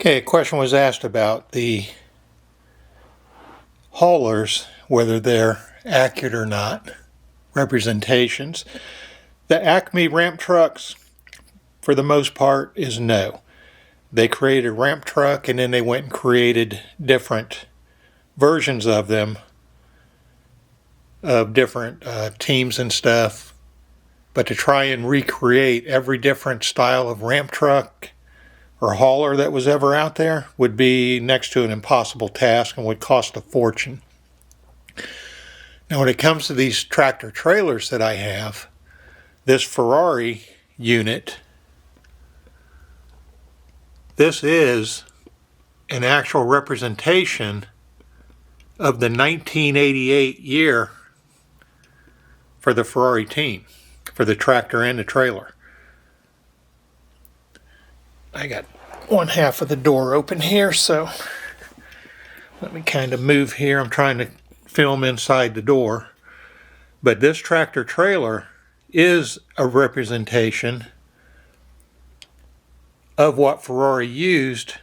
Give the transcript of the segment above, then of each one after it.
Okay, a question was asked about the haulers, whether they're accurate or not, representations. The Acme ramp trucks, for the most part, is no. They created a ramp truck and then they went and created different versions of them, of different teams and stuff. But to try and recreate every different style of ramp truck or hauler that was ever out there would be next to an impossible task and would cost a fortune. Now when it comes to these tractor trailers that I have, this Ferrari unit, this is an actual representation of the 1988 year for the Ferrari team, for the tractor and the trailer. I got one half of the door open here, so let me kind of move here. I'm trying to film inside the door. But this tractor trailer is a representation of what Ferrari used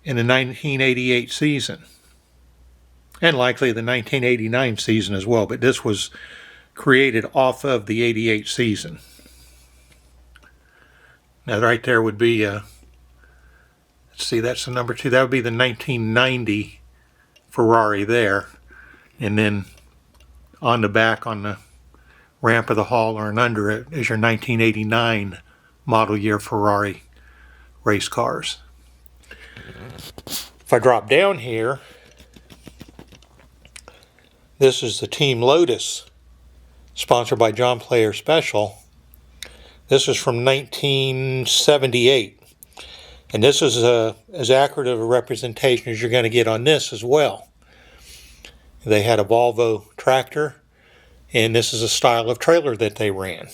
in the 1988 season. And likely the 1989 season as well, but this was created off of the 88 season. Now right there would be, let's see, that's the number 2. That would be the 1990 Ferrari there. And then on the back, on the ramp of the hauler and under it, is your 1989 model year Ferrari race cars. If I drop down here, this is the Team Lotus, sponsored by John Player Special. This is from 1978. And this is as accurate of a representation as you're going to get on this as well. They had a Volvo tractor, and this is a style of trailer that they ran.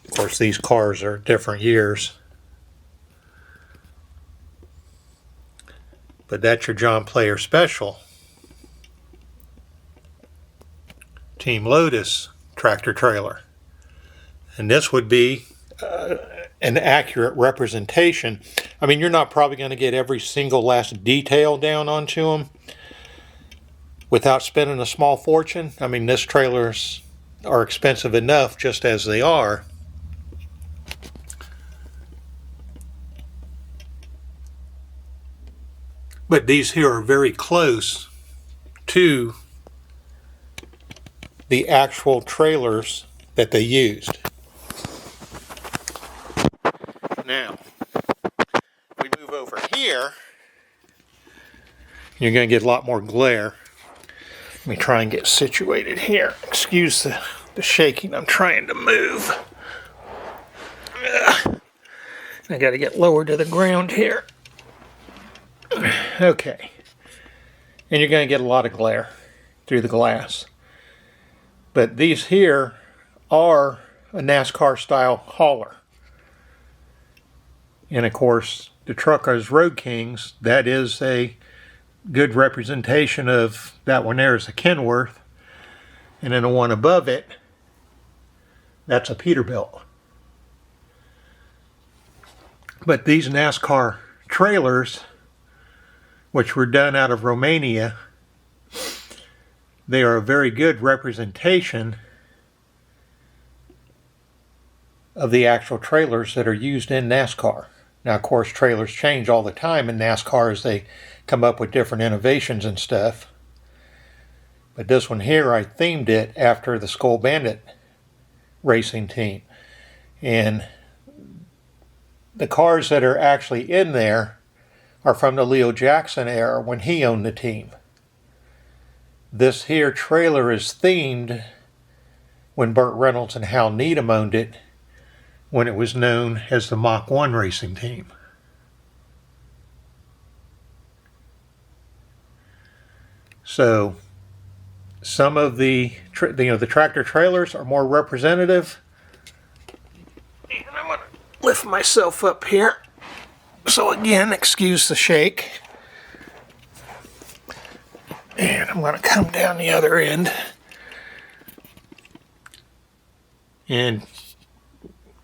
Of course, these cars are different years. But that's your John Player Special. Team Lotus tractor trailer. And this would be an accurate representation. I mean, you're not probably going to get every single last detail down onto them without spending a small fortune. I mean, this trailers are expensive enough just as they are. But these here are very close to the actual trailers that they used. Now, we move over here, you're going to get a lot more glare. Let me try and get situated here. Excuse the shaking. I'm trying to move. I got to get lower to the ground here. Okay. And you're going to get a lot of glare through the glass. But these here are a NASCAR style hauler. And of course, the Truckers Road Kings, that is a good representation of that one there is a Kenworth. And then the one above it, that's a Peterbilt. But these NASCAR trailers, which were done out of Romania, they are a very good representation of the actual trailers that are used in NASCAR. Now, of course, trailers change all the time in NASCAR as they come up with different innovations and stuff. But this one here, I themed it after the Skull Bandit racing team. And the cars that are actually in there are from the Leo Jackson era when he owned the team. This here trailer is themed when Burt Reynolds and Hal Needham owned it, when it was known as the Mach 1 racing team. So some of the tractor trailers are more representative. And I'm going to lift myself up here. So again, excuse the shake. And I'm going to come down the other end. And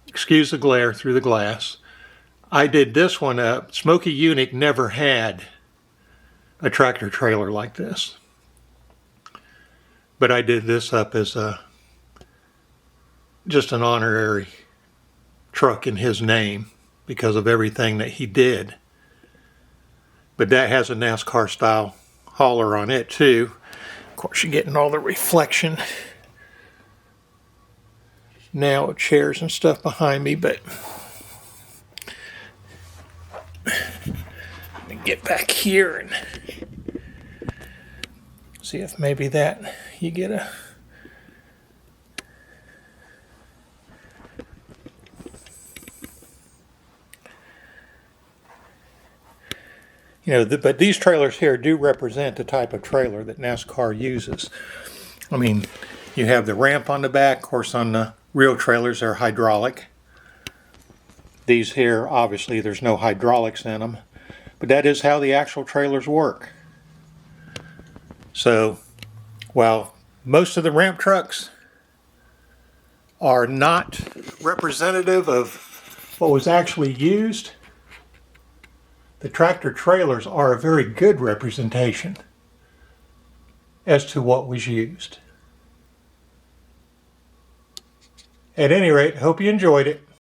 Excuse the glare through the glass. I did this one up. Smoky Unique never had a tractor trailer like this. But I did this up as just an honorary truck in his name because of everything that he did. But that has a NASCAR style hauler on it too. Of course, you're getting all the reflection now of chairs and stuff behind me, but let me get back here and see if maybe that you get a but these trailers here do represent the type of trailer that NASCAR uses. I mean, you have the ramp on the back. Of course, on the real trailers, they're hydraulic. These here, obviously, there's no hydraulics in them. But that is how the actual trailers work. So, while most of the ramp trucks are not representative of what was actually used, the tractor trailers are a very good representation as to what was used. At any rate, hope you enjoyed it.